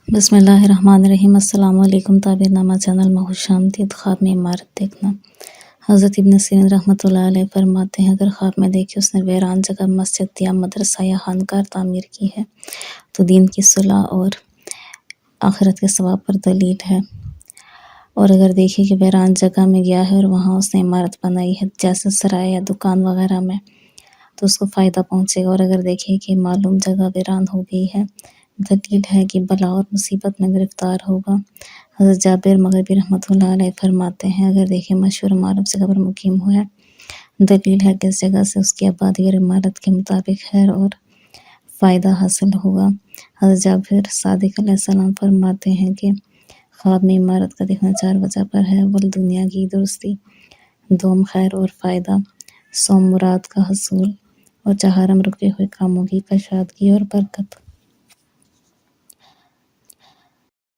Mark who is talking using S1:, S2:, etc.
S1: بسم اللہ الرحمن الرحیم۔ السلام علیکم تعبیر نامہ چینل میں خوش آمدید۔ خواب میں عمارت دیکھنا۔ حضرت ابن سیرین رحمۃ اللہ علیہ فرماتے ہیں، اگر خواب میں دیکھے اس نے ویران جگہ مسجد یا مدرسہ یا خانقاہ تعمیر کی ہے تو دین کی صلح اور آخرت کے ثواب پر دلیل ہے، اور اگر دیکھے کہ ویران جگہ میں گیا ہے اور وہاں اس نے عمارت بنائی ہے جیسے سرائے یا دکان وغیرہ میں تو اس کو فائدہ پہنچے گا، اور اگر دیکھے کہ معلوم جگہ ویران ہو گئی ہے دلیل ہے کہ بلا اور مصیبت میں گرفتار ہوگا۔ حضرت جابر مغربی رحمۃ اللہ علیہ فرماتے ہیں، اگر دیکھے مشہور معروف جگہ پر مقیم ہوا ہے دلیل ہے کہ اس جگہ سے اس کی آبادی اور عمارت کے مطابق خیر اور فائدہ حاصل ہوگا۔ حضرت جابر صادق علیہ السلام فرماتے ہیں کہ خواب میں عمارت کا دیکھنا 4 وجہ پر ہے: اول دنیا کی درستی، دوم خیر اور فائدہ، سوم مراد کا حصول، اور چہارم رکے ہوئے کاموں کی کشادگی اور برکت۔